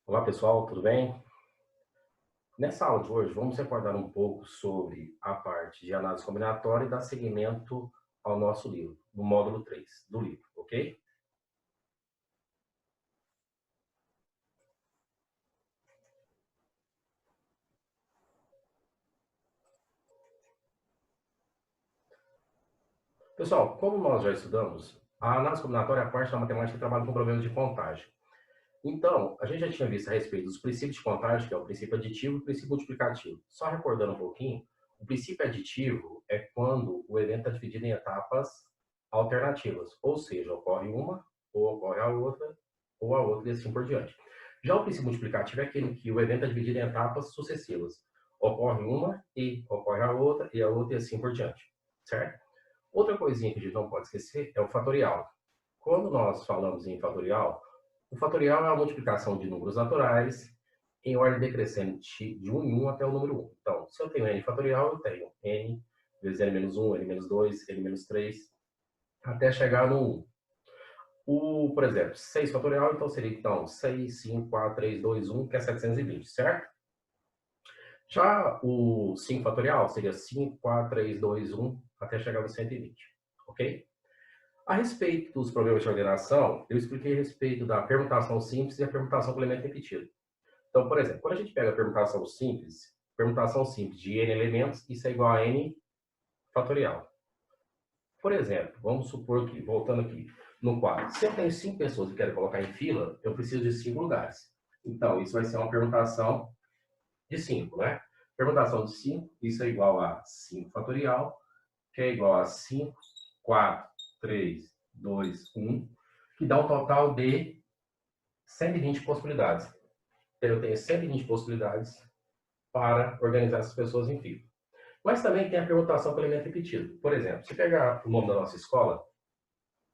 Olá pessoal, tudo bem? Nessa aula de hoje vamos recordar um pouco sobre a parte de análise combinatória e dar seguimento ao nosso livro, no módulo 3 do livro, ok? Pessoal, como nós já estudamos, a análise combinatória é a parte da matemática que trabalha com problemas de contagem. Então, a gente já tinha visto a respeito dos princípios de contagem, que é o princípio aditivo e o princípio multiplicativo. Só recordando um pouquinho, o princípio aditivo é quando o evento é dividido em etapas alternativas, ou seja, ocorre uma, ou ocorre a outra, ou a outra e assim por diante. Já o princípio multiplicativo é aquele que o evento é dividido em etapas sucessivas. Ocorre uma e ocorre a outra e assim por diante, certo? Outra coisinha que a gente não pode esquecer é o fatorial. Quando nós falamos em fatorial, o fatorial é a multiplicação de números naturais em ordem decrescente de 1 em 1 até o número 1. Então, se eu tenho n fatorial, eu tenho n vezes n-1, n-2, n-3, até chegar no 1. Por exemplo, 6 fatorial, então seria 6, 5, 4, 3, 2, 1, que é 720, certo? Já o 5 fatorial seria 5, 4, 3, 2, 1, até chegar no 120, ok? A respeito dos problemas de ordenação, eu expliquei a respeito da permutação simples e a permutação com elemento repetido. Então, por exemplo, quando a gente pega a permutação simples de n elementos, isso é igual a n fatorial. Por exemplo, vamos supor que, voltando aqui, no quadro, se eu tenho 5 pessoas e quero colocar em fila, eu preciso de 5 lugares. Então, isso vai ser uma permutação de 5, né? Permutação de 5, isso é igual a 5 fatorial, que é igual a 5, 4, 3, 2, 1, que dá um total de 120 possibilidades. Então, eu tenho 120 possibilidades para organizar essas pessoas em fila. Mas também tem a permutação com elemento repetido. Por exemplo, se pegar o nome da nossa escola,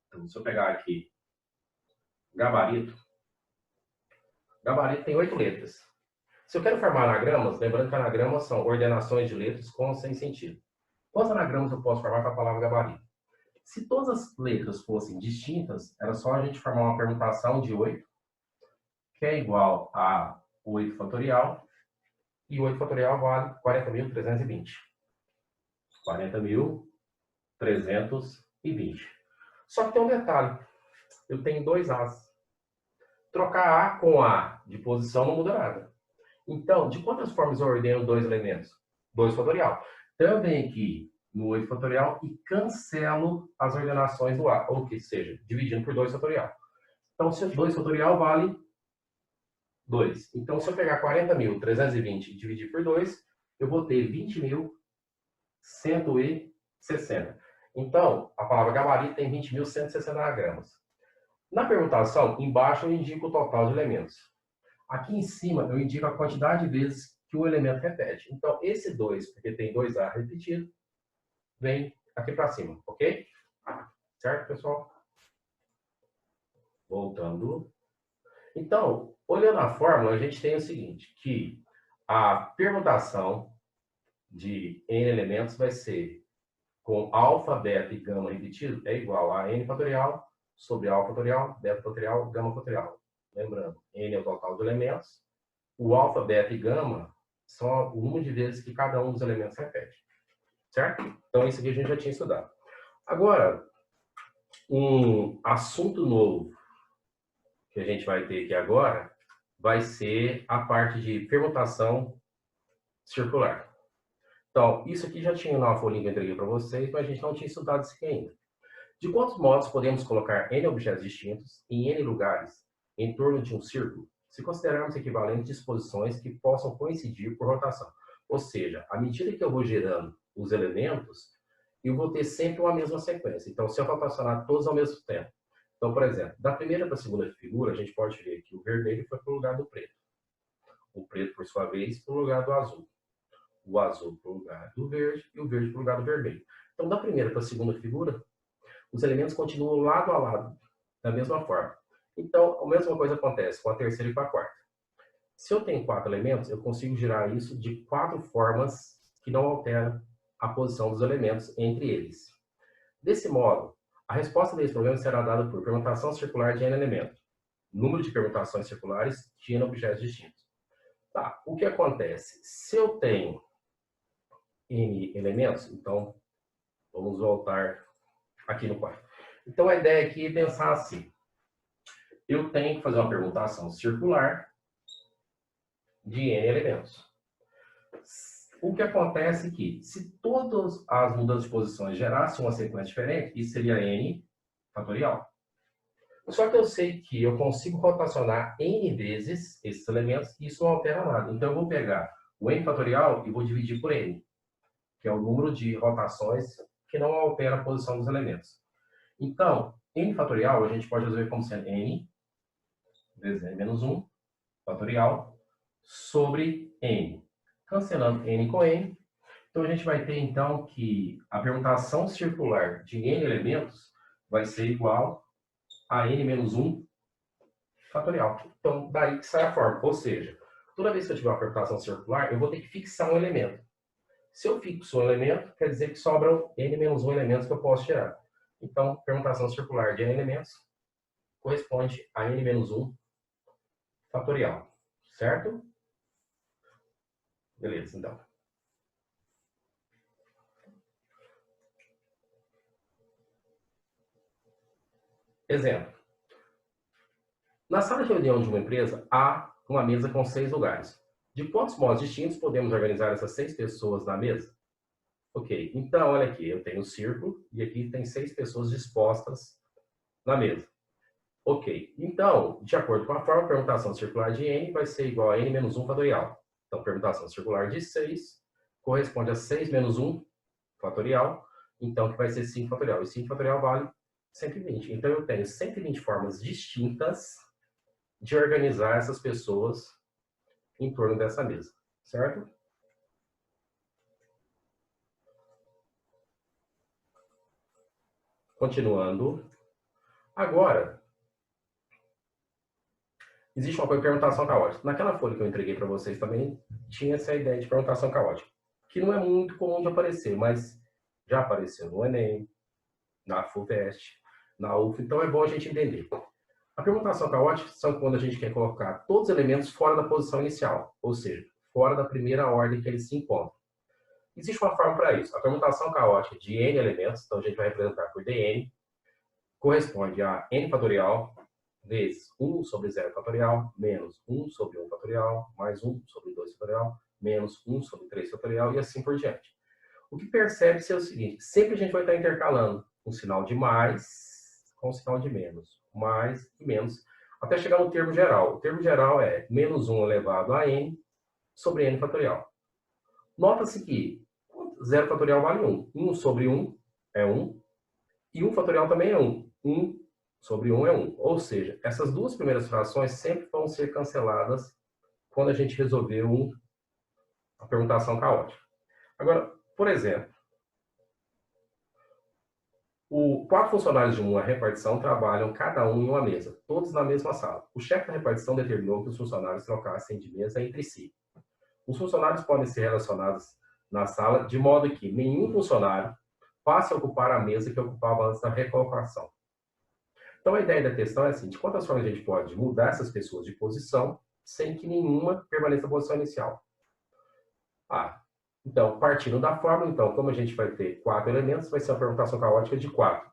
então, se eu pegar aqui gabarito, gabarito tem 8 letras. Se eu quero formar anagramas, lembrando que anagramas são ordenações de letras com ou sem sentido. Quantos anagramas eu posso formar com a palavra gabarito? Se todas as letras fossem distintas, era só a gente formar uma permutação de 8, que é igual a 8 fatorial, e 8 fatorial vale 40.320. 40.320. Só que tem um detalhe, eu tenho dois As. Trocar A com A de posição não muda nada. Então, de quantas formas eu ordeno dois elementos? 2 fatorial. Então, eu venho aqui no 8 fatorial e cancelo as ordenações do A, ou que seja, dividindo por 2 fatorial. Então, se 2 fatorial vale 2. Então, se eu pegar 40.320 e dividir por 2, eu vou ter 20.160. Então, a palavra gabarito tem 20.160 gramas. Na permutação, embaixo eu indico o total de elementos. Aqui em cima eu indico a quantidade de vezes que o elemento repete. Então, esse 2, porque tem 2A repetido, vem aqui para cima, ok? Certo, pessoal? Voltando. Então, olhando a fórmula, a gente tem o seguinte, que a permutação de n elementos vai ser com alfa, beta e gama repetido, é igual a n fatorial sobre alfa fatorial, beta fatorial, gama fatorial. Lembrando, n é o total de elementos, o alfa, beta e gama são o número de vezes que cada um dos elementos repete, certo? Então, isso aqui a gente já tinha estudado. Agora, um assunto novo que a gente vai ter aqui agora vai ser a parte de permutação circular. Então, isso aqui já tinha na folhinha que eu entreguei para vocês, mas a gente não tinha estudado isso aqui ainda. De quantos modos podemos colocar n objetos distintos em n lugares em torno de um círculo, se considerarmos equivalentes disposições que possam coincidir por rotação? Ou seja, à medida que eu vou gerando os elementos, eu vou ter sempre uma mesma sequência. Então, se eu rotacionar todos ao mesmo tempo. Então, por exemplo, da primeira para a segunda figura, a gente pode ver que o vermelho foi para o lugar do preto. O preto, por sua vez, para o lugar do azul. O azul para o lugar do verde e o verde para o lugar do vermelho. Então, da primeira para a segunda figura, os elementos continuam lado a lado, da mesma forma. Então, a mesma coisa acontece com a terceira e com a quarta. Se eu tenho 4 elementos, eu consigo girar isso de 4 formas que não alteram a posição dos elementos entre eles. Desse modo, a resposta desse problema será dada por permutação circular de n elementos. número de permutações circulares de N objetos distintos. Tá, o que acontece? Se eu tenho N elementos, então vamos voltar aqui no quadro. Então a ideia aqui é pensar assim. Eu tenho que fazer uma permutação circular de N elementos. O que acontece é que, se todas as mudanças de posições gerassem uma sequência diferente, isso seria N fatorial. Só que eu sei que eu consigo rotacionar N vezes esses elementos e isso não altera nada. Então eu vou pegar o N fatorial e vou dividir por N, que é o número de rotações que não altera a posição dos elementos. Então, N fatorial a gente pode resolver como sendo N vezes N menos 1 fatorial sobre N. Cancelando N com N. Então, a gente vai ter, então, que a permutação circular de N elementos vai ser igual a N menos 1 fatorial. Então, daí que sai a forma. Ou seja, toda vez que eu tiver uma permutação circular, eu vou ter que fixar um elemento. Se eu fixo um elemento, quer dizer que sobram N menos 1 elementos que eu posso tirar. Então, permutação circular de N elementos corresponde a N menos 1 fatorial. Certo? Beleza, então. Exemplo. Na sala de reunião de uma empresa, há uma mesa com 6 lugares. De quantos modos distintos podemos organizar essas 6 pessoas na mesa? Ok, então olha aqui, eu tenho um círculo e aqui tem 6 pessoas dispostas na mesa. Ok, então, de acordo com a forma, a permutação circular de N vai ser igual a N menos 1 fatorial. Então, permutação circular de 6 corresponde a 6 menos 1 fatorial, então que vai ser 5 fatorial. E 5 fatorial vale 120. Então, eu tenho 120 formas distintas de organizar essas pessoas em torno dessa mesa, certo? Continuando. Agora, existe uma coisa de permutação caótica. Naquela folha que eu entreguei para vocês também, tinha essa ideia de permutação caótica, que não é muito comum de aparecer, mas já apareceu no Enem, na FUVEST, na UF, então é bom a gente entender. A permutação caótica são quando a gente quer colocar todos os elementos fora da posição inicial, ou seja, fora da primeira ordem que eles se encontram. Existe uma forma para isso. A permutação caótica de N elementos, então a gente vai representar por Dn, corresponde a N fatorial vezes 1 sobre 0 fatorial, menos 1 sobre 1 fatorial, mais 1 sobre 2 fatorial, menos 1 sobre 3 fatorial e assim por diante. O que percebe-se é o seguinte, sempre a gente vai estar intercalando um sinal de mais com um sinal de menos, mais e menos, até chegar no termo geral. O termo geral é menos 1 elevado a n sobre n fatorial. Nota-se que 0 fatorial vale 1. 1 sobre 1 é 1. E 1 fatorial também é 1. 1 sobre 1 é 1. Ou seja, essas duas primeiras frações sempre vão ser canceladas quando a gente resolver a permutação caótica. Agora, por exemplo, 4 funcionários de uma repartição trabalham cada um em uma mesa, todos na mesma sala. O chefe da repartição determinou que os funcionários trocassem de mesa entre si. Os funcionários podem ser relacionados na sala de modo que nenhum funcionário passe a ocupar a mesa que ocupava antes da recolocação. Então, a ideia da questão é assim, de quantas formas a gente pode mudar essas pessoas de posição sem que nenhuma permaneça na posição inicial? Então, partindo da fórmula, então, como a gente vai ter 4 elementos, vai ser uma permutação caótica de 4.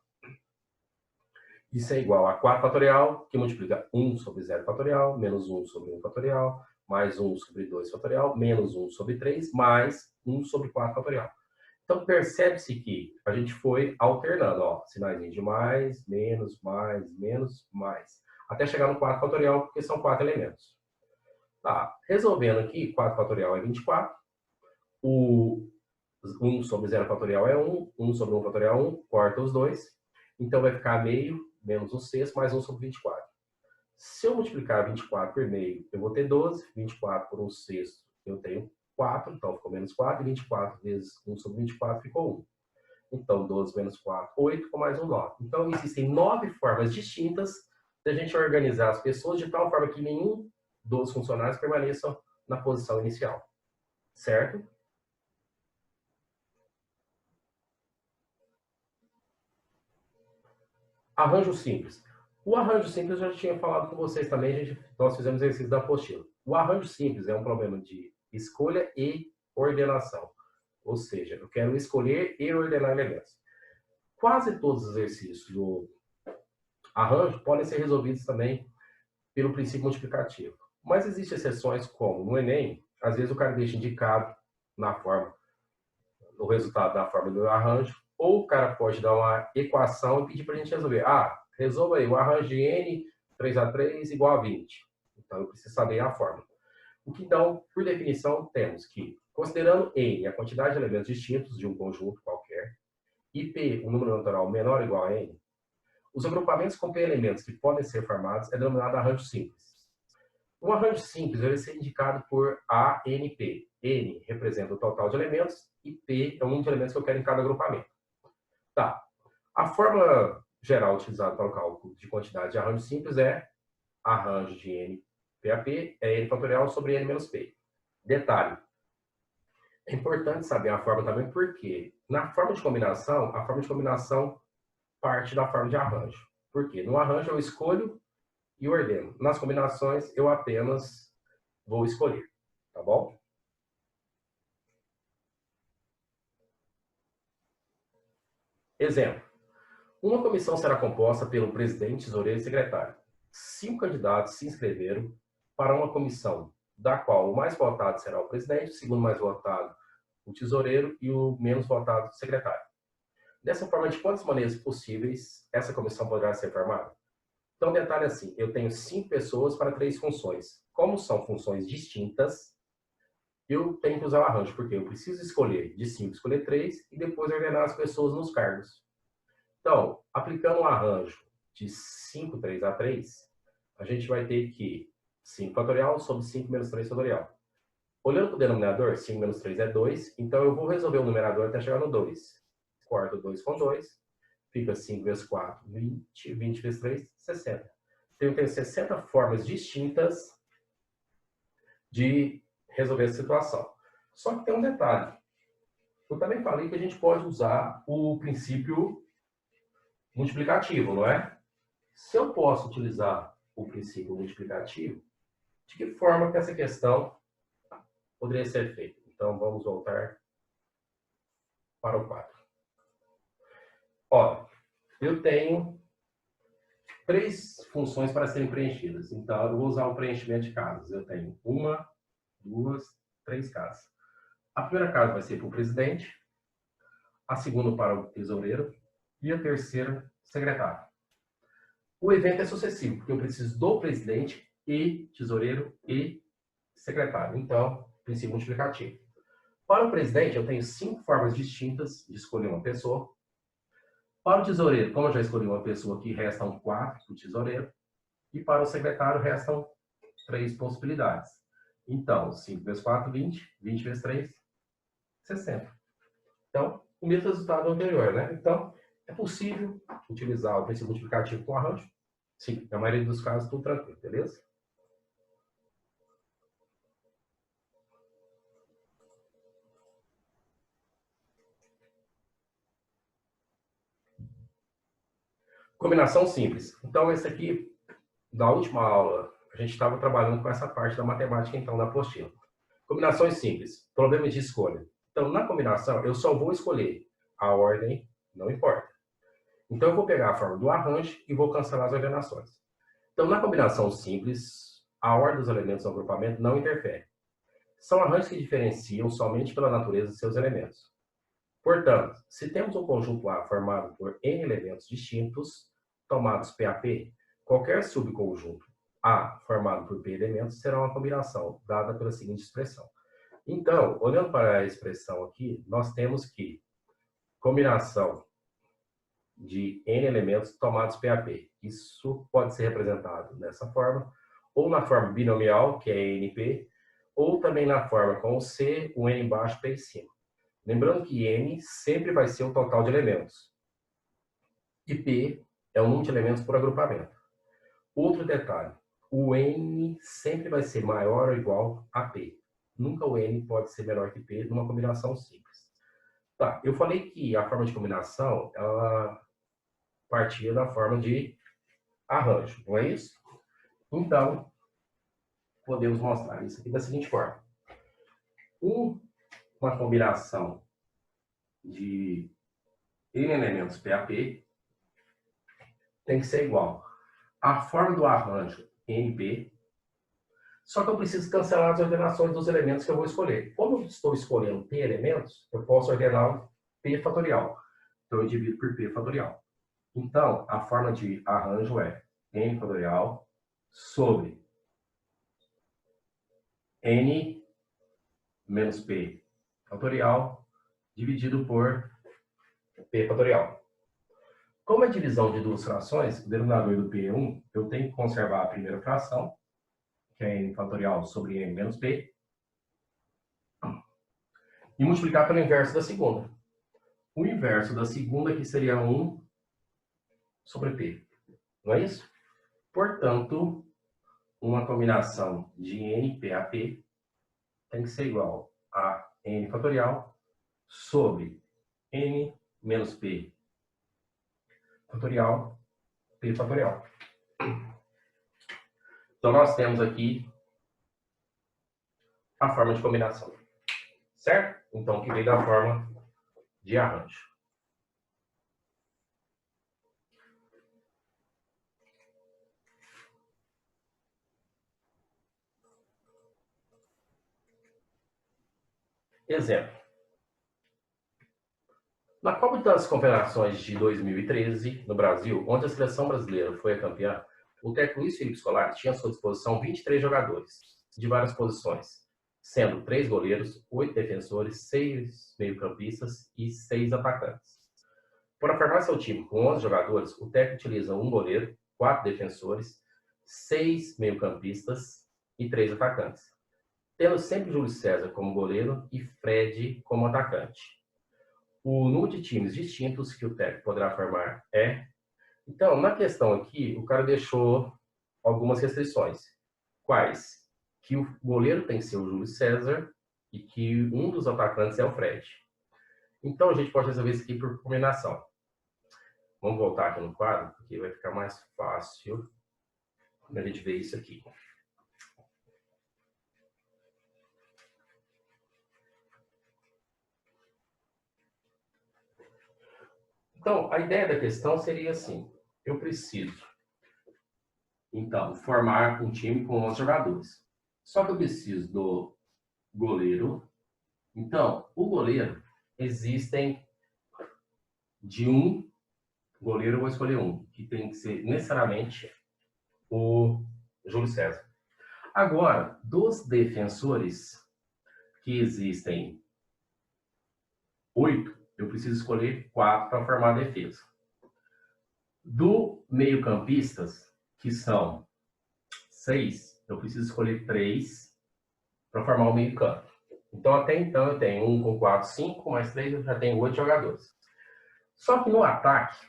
Isso é igual a 4 fatorial, que multiplica 1 sobre 0 fatorial, menos 1 sobre 1 fatorial, mais 1 sobre 2 fatorial, menos 1 sobre 3, mais 1 sobre 4 fatorial. Então, percebe-se que a gente foi alternando, ó, sinaizinho de mais, menos, mais, até chegar no 4 fatorial, porque são 4 elementos. Tá, resolvendo aqui, 4 fatorial é 24, o 1 sobre 0 fatorial é 1, 1 sobre 1 fatorial é 1, corta os dois, então vai ficar meio, menos 1 sexto, mais 1 sobre 24. Se eu multiplicar 24 por meio, eu vou ter 12, 24 por 1 sexto, eu tenho 4, então ficou menos 4, e 24 vezes 1 sobre 24 ficou 1. Então, 12 menos 4, 8, com mais um 9. Então, existem 9 formas distintas de a gente organizar as pessoas de tal forma que nenhum dos funcionários permaneçam na posição inicial. Certo? Arranjo simples. O arranjo simples eu já tinha falado com vocês também, nós fizemos exercício da apostila. O arranjo simples é um problema de escolha e ordenação. Ou seja, eu quero escolher e ordenar elementos. Quase todos os exercícios do arranjo podem ser resolvidos também pelo princípio multiplicativo. Mas existem exceções, como no Enem, às vezes o cara deixa indicado na forma, no resultado da forma do arranjo, ou o cara pode dar uma equação e pedir para a gente resolver. Resolva aí o arranjo de n 3a3 igual a 20. Então, eu preciso saber a fórmula. O que, então, por definição, temos que, considerando n a quantidade de elementos distintos de um conjunto qualquer, e p um número natural menor ou igual a n, os agrupamentos com p elementos que podem ser formados é denominado arranjo simples. Um arranjo simples deve ser indicado por ANP. N representa o total de elementos e P é o número de elementos que eu quero em cada agrupamento. Tá. A forma geral utilizada para o cálculo de quantidade de arranjo simples é arranjo de N PAP é N fatorial sobre N menos P. Detalhe. É importante saber a forma também porque na forma de combinação, a forma de combinação parte da forma de arranjo. Por quê? No arranjo eu escolho e ordeno. Nas combinações, eu apenas vou escolher, tá bom? Exemplo. Uma comissão será composta pelo presidente, tesoureiro e secretário. 5 candidatos se inscreveram para uma comissão, da qual o mais votado será o presidente, o segundo mais votado o tesoureiro e o menos votado o secretário. Dessa forma, de quantas maneiras possíveis essa comissão poderá ser formada? Então, detalhe assim, eu tenho 5 pessoas para 3 funções. Como são funções distintas, eu tenho que usar o arranjo, porque eu preciso escolher de 5, escolher 3 e depois ordenar as pessoas nos cargos. Então, aplicando um arranjo de 5, 3 a 3, a gente vai ter que 5 fatorial sobre 5 menos 3 fatorial. Olhando para o denominador, 5 menos 3 é 2, então eu vou resolver o numerador até chegar no 2. Corto 2 com 2, fica 5 vezes 4, 20, 20 vezes 3, 60. Então, eu tenho 60 formas distintas de resolver essa situação. Só que tem um detalhe. Eu também falei que a gente pode usar o princípio multiplicativo, não é? Se eu posso utilizar o princípio multiplicativo, de que forma que essa questão poderia ser feita? Então, vamos voltar para o quadro. Olha, eu tenho 3 funções para serem preenchidas. Então, eu vou usar o preenchimento de casas. Eu tenho 1, 2, 3 casas. A primeira casa vai ser para o presidente, a segunda para o tesoureiro e a terceira, secretário. O evento é sucessivo, porque eu preciso do presidente e tesoureiro e secretário. Então, princípio multiplicativo. Para o presidente, eu tenho 5 formas distintas de escolher uma pessoa. Para o tesoureiro, como eu já escolhi uma pessoa aqui, restam 4 para o tesoureiro. E para o secretário, restam 3 possibilidades. Então, 5 vezes 4, 20. 20 vezes 3, 60. Então, o mesmo resultado anterior, né? Então, é possível utilizar o princípio multiplicativo com arranjo? Sim, na maioria dos casos, tudo tranquilo, beleza? Combinação simples. Então, esse aqui, da última aula, a gente estava trabalhando com essa parte da matemática, então, da apostila. Combinações simples, problemas de escolha. Então, na combinação, eu só vou escolher a ordem, não importa. Então, eu vou pegar a forma do arranjo e vou cancelar as ordenações. Então, na combinação simples, a ordem dos elementos do agrupamento não interfere. São arranjos que diferenciam somente pela natureza de seus elementos. Portanto, se temos um conjunto A formado por N elementos distintos, tomados PAP, qualquer subconjunto A formado por P elementos será uma combinação, dada pela seguinte expressão. Então, olhando para a expressão aqui, nós temos que combinação de N elementos tomados PAP. Isso pode ser representado dessa forma, ou na forma binomial, que é NP, ou também na forma com o C, o N embaixo, P em cima. Lembrando que N sempre vai ser o total de elementos. E P é o número de elementos por agrupamento. Outro detalhe, o N sempre vai ser maior ou igual a P. Nunca o N pode ser menor que P numa combinação simples. Tá, eu falei que a forma de combinação, ela partia da forma de arranjo, não é isso? Então, podemos mostrar isso aqui da seguinte forma. Uma combinação de N elementos PAP tem que ser igual à forma do arranjo NP, só que eu preciso cancelar as ordenações dos elementos que eu vou escolher. Como eu estou escolhendo P elementos, eu posso ordenar P fatorial. Então, eu divido por P fatorial. Então, a forma de arranjo é N fatorial sobre N menos P fatorial dividido por P fatorial. Como é divisão de duas frações, o denominador do P é 1, eu tenho que conservar a primeira fração, que é N fatorial sobre N menos P, e multiplicar pelo inverso da segunda. O inverso da segunda aqui seria 1 sobre P. Não é isso? Portanto, uma combinação de NPAP tem que ser igual a N fatorial sobre N menos P fatorial, P fatorial. Então, nós temos aqui a forma de combinação. Certo? Então, que vem da forma de arranjo. Exemplo. Na Copa das Confederações de 2013, no Brasil, onde a seleção brasileira foi a campeã, o técnico Luiz Felipe Scolari tinha à sua disposição 23 jogadores, de várias posições, sendo 3 goleiros, 8 defensores, 6 meio-campistas e 6 atacantes. Para formar seu time com 11 jogadores, o técnico utiliza um goleiro, 4 defensores, 6 meio-campistas e 3 atacantes, tendo sempre Júlio César como goleiro e Fred como atacante. O número de times distintos que o técnico poderá formar é... Então, na questão aqui, o cara deixou algumas restrições. Quais? Que o goleiro tem que ser o Júlio César e que um dos atacantes é o Fred. Então, a gente pode resolver isso aqui por combinação. Vamos voltar aqui no quadro, porque vai ficar mais fácil a gente ver isso aqui. Então, a ideia da questão seria assim: eu preciso, então, formar um time com 11 jogadores. Só que eu preciso do goleiro. Então, o goleiro, existem de um goleiro, eu vou escolher um, que tem que ser necessariamente o Júlio César. Agora, dos defensores, que existem 8, eu preciso escolher 4 para formar a defesa. Do meio-campistas, que são 6, eu preciso escolher 3 para formar o meio-campo. Então, até então, eu tenho 1 com 4, 5, mais 3, eu já tenho 8 jogadores. Só que no ataque,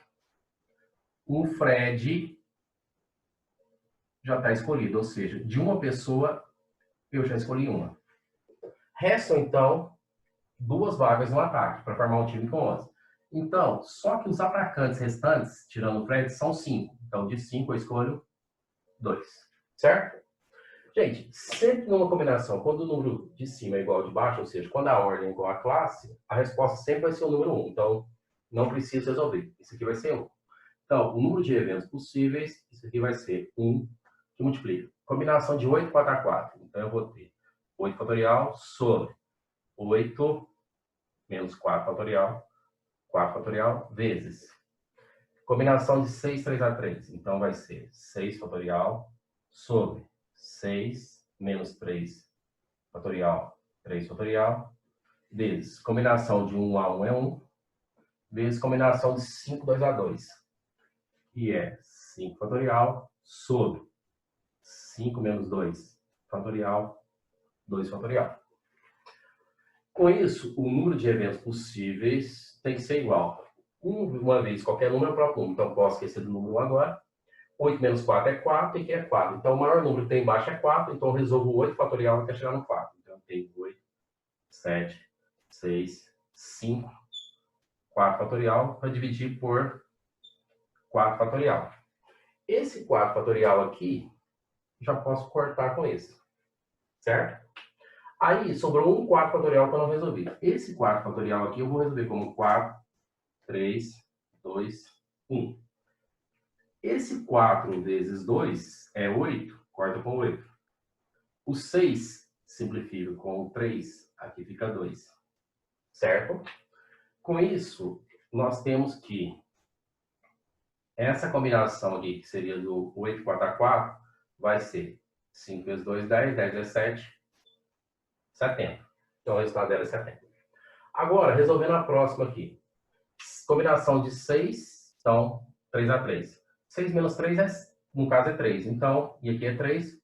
o Fred já está escolhido, ou seja, de uma pessoa, eu já escolhi uma. Restam, então, 2 vagas no ataque para formar um time com 11. Então, só que os atacantes restantes, tirando o Fred, são 5. Então, de 5 eu escolho 2. Certo? Gente, sempre numa combinação, quando o número de cima é igual ao de baixo, ou seja, quando a ordem é igual à classe, a resposta sempre vai ser o número 1. Então, não precisa resolver. Isso aqui vai ser 1. Então, o número de eventos possíveis, isso aqui vai ser 1 que multiplica. Combinação de 8, 4 a 4. Então, eu vou ter 8 fatorial sobre 8 menos 4 fatorial, 4 fatorial, vezes. Combinação de 6, 3 a 3. Então, vai ser 6 fatorial sobre 6 menos 3 fatorial, 3 fatorial, vezes. Combinação de 1 a 1 é 1, vezes combinação de 5, 2 a 2. E é 5 fatorial sobre 5 menos 2 fatorial, 2 fatorial. Com isso, o número de eventos possíveis tem que ser igual. Uma vez, qualquer número é o próprio número. Então, posso esquecer do número 1 agora. 8 menos 4 é 4 e aqui é 4. Então, o maior número que tem embaixo é 4. Então, eu resolvo o 8 fatorial até chegar no 4. Então, eu tenho 8, 7, 6, 5, 4 fatorial para dividir por 4 fatorial. Esse 4 fatorial aqui, já posso cortar com esse, certo? Aí, sobrou um 4 fatorial que eu não resolvi. Esse 4 fatorial aqui eu vou resolver como 4, 3, 2, 1. Esse 4 vezes 2 é 8, corta com 8. O 6 simplifica com 3, aqui fica 2, certo? Com isso, nós temos que essa combinação aqui, que seria do 8, 4 a 4, vai ser 5 vezes 2, 10, 10 vezes 7, 70. Então, o resultado dela é 70. Agora, resolvendo a próxima aqui. Combinação de 6, então, 3 a 3. 6 menos 3, no caso, é 3. Então, e aqui é 3.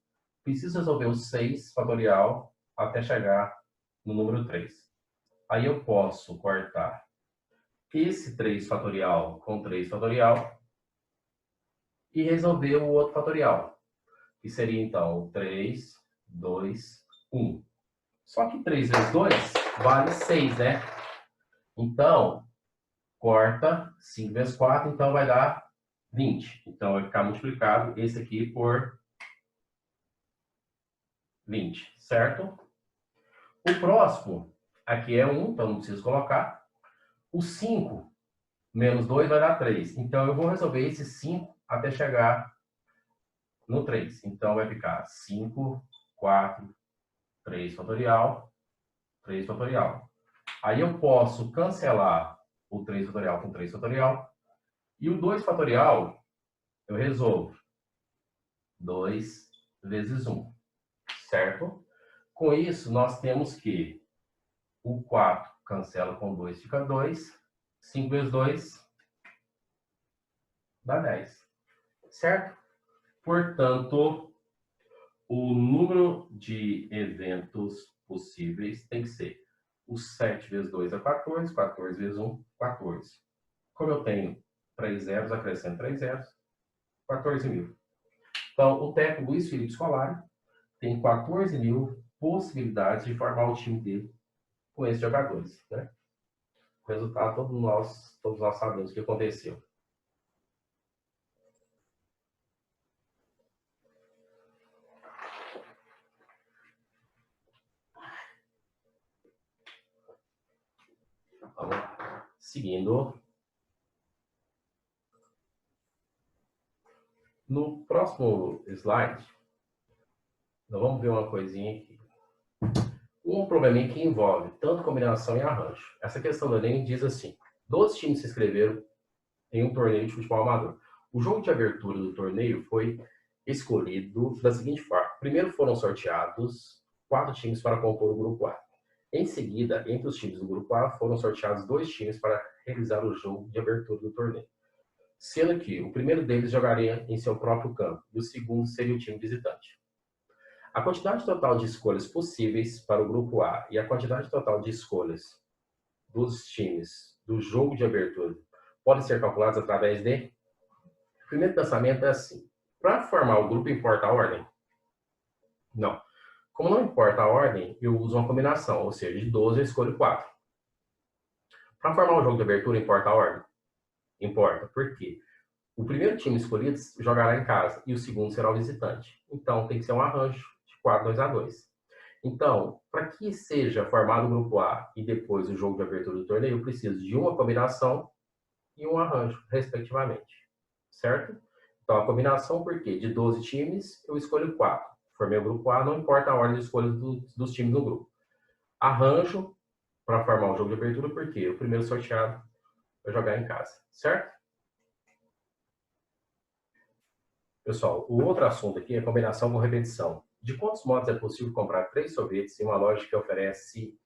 Preciso resolver o 6 fatorial até chegar no número 3. Aí eu posso cortar esse 3 fatorial com 3 fatorial e resolver o outro fatorial, que seria, então, 3, 2, 1. Só que 3 vezes 2 vale 6, né? Então, corta 5 vezes 4, então vai dar 20. Então, vai ficar multiplicado esse aqui por 20, certo? O próximo, aqui é 1, então não preciso colocar. O 5 menos 2 vai dar 3. Então, eu vou resolver esse 5 até chegar no 3. Então, vai ficar 5, 4, 3 fatorial, 3 fatorial. Aí eu posso cancelar o 3 fatorial com 3 fatorial. E o 2 fatorial, eu resolvo 2 vezes 1, certo? Com isso, nós temos que o 4 cancela com 2, fica 2. 5 vezes 2 dá 10, certo? Portanto, o número de eventos possíveis tem que ser o 7 vezes 2 é 14, 14 vezes 1, 14. Como eu tenho 3 zeros, acrescento 3 zeros, 14.000. Então, o técnico Luiz Felipe Scolari tem 14.000 possibilidades de formar o time dele com esses jogadores, né? O resultado, todos nós sabemos o que aconteceu. Vamos lá. Seguindo. No próximo slide, nós vamos ver uma coisinha aqui. Um probleminha que envolve tanto combinação e arranjo. Essa questão do Enem diz assim: 12 times se inscreveram em um torneio de futebol amador. O jogo de abertura do torneio foi escolhido da seguinte forma: primeiro foram sorteados 4 times para compor o grupo A. Em seguida, entre os times do grupo A, foram sorteados 2 times para realizar o jogo de abertura do torneio, sendo que o primeiro deles jogaria em seu próprio campo e o segundo seria o time visitante. A quantidade total de escolhas possíveis para o grupo A e a quantidade total de escolhas dos times do jogo de abertura podem ser calculadas através de... O primeiro pensamento é assim: para formar o grupo, importa a ordem? Não. Como não importa a ordem, eu uso uma combinação, ou seja, de 12 eu escolho 4. Para formar o jogo de abertura, importa a ordem? Importa. Por quê? O primeiro time escolhido jogará em casa e o segundo será o visitante. Então, tem que ser um arranjo de 4-2-2. Então, para que seja formado o grupo A e depois o jogo de abertura do torneio, eu preciso de uma combinação e um arranjo, respectivamente. Certo? Então, a combinação, por quê? De 12 times, eu escolho 4. Formei o grupo A, não importa a ordem de escolha dos times no grupo. Arranjo para formar o jogo de abertura, porque o primeiro sorteado vai jogar em casa. Certo? Pessoal, o outro assunto aqui é combinação com repetição. De quantos modos é possível comprar 3 sorvetes em uma loja que oferece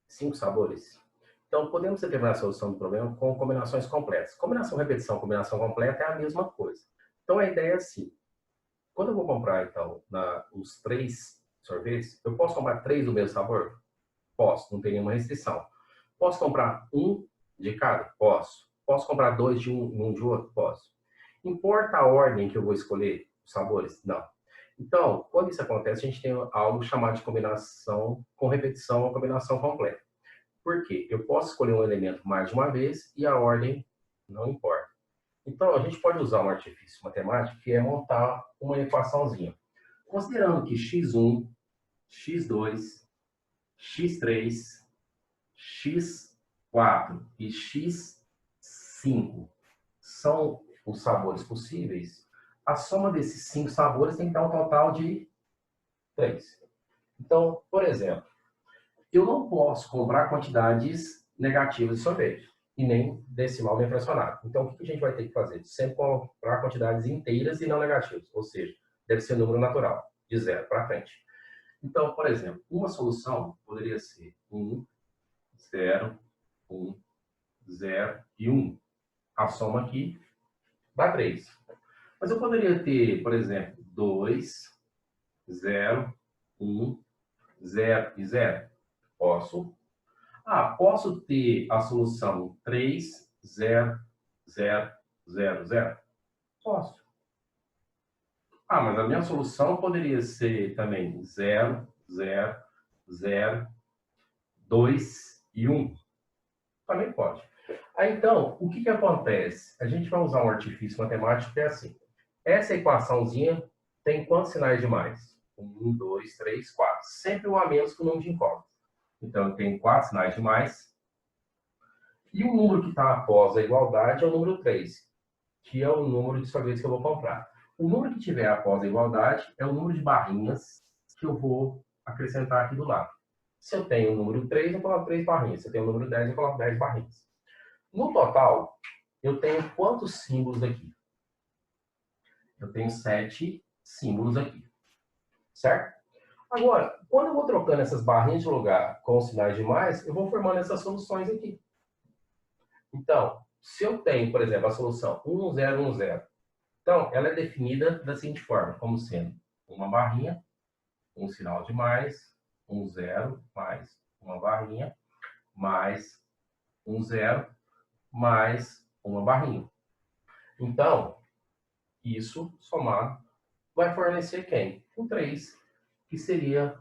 5 sabores? Então, podemos determinar a solução do problema com combinações completas. Combinação, repetição, combinação completa é a mesma coisa. Então, a ideia é assim: quando eu vou comprar, então, os 3 sorvetes, eu posso comprar 3 do mesmo sabor? Posso, não tem nenhuma restrição. Posso comprar um de cada? Posso. Posso comprar 2 de um de outro? Posso. Importa a ordem que eu vou escolher os sabores? Não. Então, quando isso acontece, a gente tem algo chamado de combinação com repetição ou combinação completa. Por quê? Eu posso escolher um elemento mais de uma vez e a ordem não importa. Então, a gente pode usar um artifício matemático que é montar uma equaçãozinha. Considerando que x1, x2, x3, x4 e x5 são os sabores possíveis, a soma desses 5 sabores tem que dar um total de 3. Então, por exemplo, eu não posso comprar quantidades negativas de sorvete e nem decimal nem fracionário. Então, o que a gente vai ter que fazer? Sempre comprar quantidades inteiras e não negativas, ou seja, deve ser número natural, de 0 para frente. Então, por exemplo, uma solução poderia ser 1, 0, 1, 0 e 1. A soma aqui dá 3. Mas eu poderia ter, por exemplo, 2, 0, 1, 0 e 0. Posso. Posso ter a solução 3, 0, 0, 0, 0? Posso. Mas a minha solução poderia ser também 0, 0, 0, 2 e 1. Também pode. Então, o que acontece? A gente vai usar um artifício matemático que é assim. Essa equaçãozinha tem quantos sinais de mais? 1, 2, 3, 4. Sempre um a menos que o número de incógnitas. Então, eu tenho 4 sinais de mais. E o número que está após a igualdade é o número 3, que é o número de sorvetes que eu vou comprar. O número que tiver após a igualdade é o número de barrinhas que eu vou acrescentar aqui do lado. Se eu tenho o número 3, eu coloco 3 barrinhas. Se eu tenho o número 10, eu coloco 10 barrinhas. No total, eu tenho quantos símbolos aqui? Eu tenho 7 símbolos aqui, certo? Agora, quando eu vou trocando essas barrinhas de lugar com os sinais de mais, eu vou formando essas soluções aqui. Então, se eu tenho, por exemplo, a solução 1, 0, 1, 0, então ela é definida da seguinte forma, como sendo uma barrinha, um sinal de mais, um 0, mais uma barrinha, mais um 0, mais uma barrinha. Então, isso somado vai fornecer quem? O 3, que seria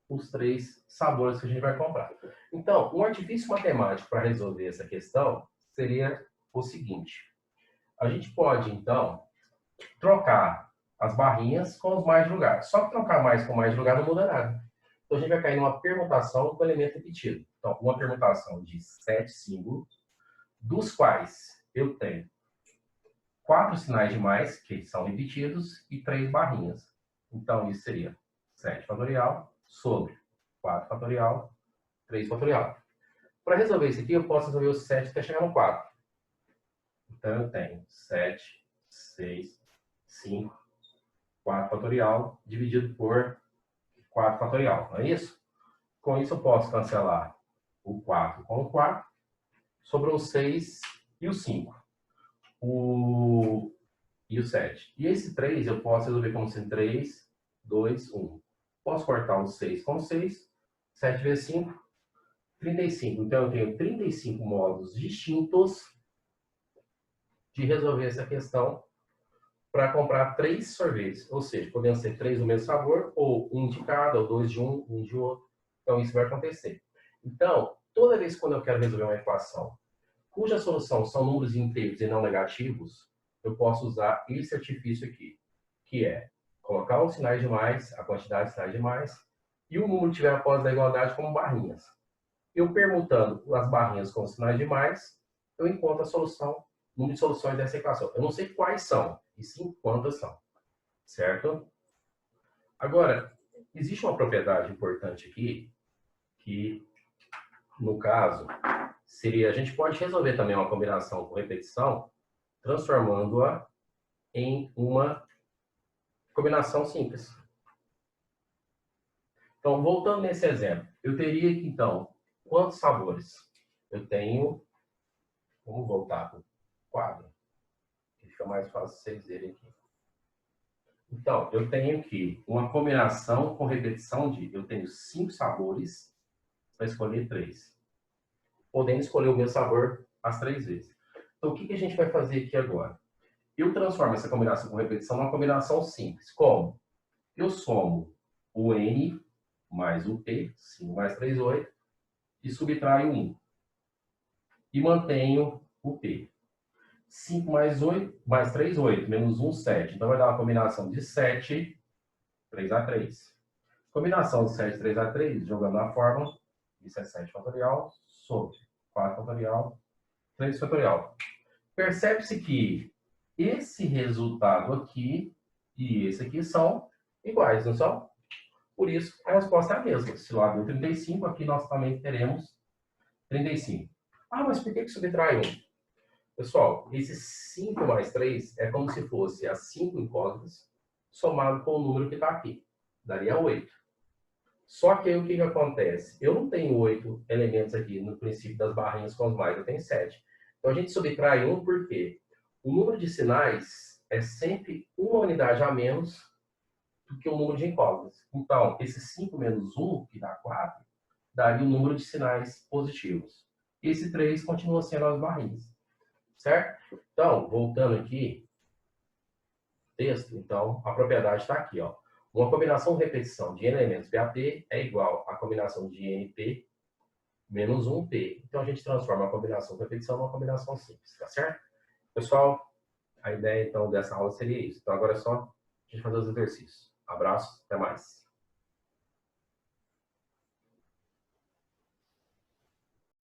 os 3 sabores que a gente vai comprar. Então, um artifício matemático para resolver essa questão seria o seguinte. A gente pode, então, trocar as barrinhas com os mais de lugar. Só que trocar mais com mais de lugar não muda nada. Então, a gente vai cair numa permutação com elemento repetido. Então, uma permutação de 7 símbolos, dos quais eu tenho 4 sinais de mais, que são repetidos, e 3 barrinhas. Então, isso seria 7 fatorial sobre 4 fatorial, 3 fatorial. Para resolver isso aqui, eu posso resolver o 7 até chegar no 4. Então, eu tenho 7, 6, 5, 4 fatorial, dividido por 4 fatorial, não é isso? Com isso, eu posso cancelar o 4 com o 4, sobrou o 6 e o 5. E o 7. E esse 3 eu posso resolver como sendo 3, 2, 1. Posso cortar o 6 com 6, 7 vezes 5, 35. Então, eu tenho 35 modos distintos de resolver essa questão para comprar 3 sorvetes. Ou seja, podem ser 3 do mesmo sabor, ou um de cada, ou 2 de um de outro. Então, isso vai acontecer. Então, toda vez quando eu quero resolver uma equação cuja solução são números inteiros e não negativos, eu posso usar esse artifício aqui, que é colocar os sinais de mais, a quantidade de sinais de mais, e o número que tiver após da igualdade como barrinhas. Eu permutando as barrinhas com os sinais de mais, eu encontro a solução, o número de soluções dessa equação. Eu não sei quais são, e sim quantas são, certo? Agora, existe uma propriedade importante aqui, que, no caso, seria, a gente pode resolver também uma combinação com repetição, transformando-a em uma combinação simples. Então, voltando nesse exemplo, eu teria que, então, quantos sabores? Eu tenho, vamos voltar para o quadro, que fica mais fácil vocês verem aqui. Então, eu tenho aqui uma combinação com repetição de, eu tenho 5 sabores para escolher 3. Podendo escolher o mesmo sabor as 3 vezes. Então, o que a gente vai fazer aqui agora? Eu transformo essa combinação com repetição numa combinação simples. Como? Eu somo o N mais o P, 5 mais 3, 8, e subtraio 1. E mantenho o P. 5 mais 8, mais 3, 8. Menos 1, 7. Então vai dar uma combinação de 7, 3 a 3. Combinação de 7, 3 a 3, jogando na fórmula, isso é 7 fatorial sobre 4 fatorial, 3 fatorial. Percebe-se que esse resultado aqui e esse aqui são iguais, não são? Por isso, a resposta é a mesma. Se lá deu 35, aqui nós também teremos 35. Ah, mas por que subtrai 1? Pessoal, esse 5 mais 3 é como se fosse as 5 incógnitas somado com o número que está aqui. Daria 8. Só que aí o que acontece? Eu não tenho 8 elementos aqui no princípio das barrinhas com os mais, eu tenho 7. Então a gente subtrai 1 porque o número de sinais é sempre uma unidade a menos do que o número de incógnitas. Então, esse 5 menos 1, que dá 4, daria o número de sinais positivos. Esse 3 continua sendo as barrinhas. Certo? Então, voltando aqui, texto, então, a propriedade está aqui, ó. Uma combinação de repetição de n elementos PAP é igual à combinação de NP menos 1P. Então, a gente transforma a combinação de repetição numa combinação simples, tá certo? Pessoal, a ideia, então, dessa aula seria isso. Então, agora é só a gente fazer os exercícios. Abraço, até mais.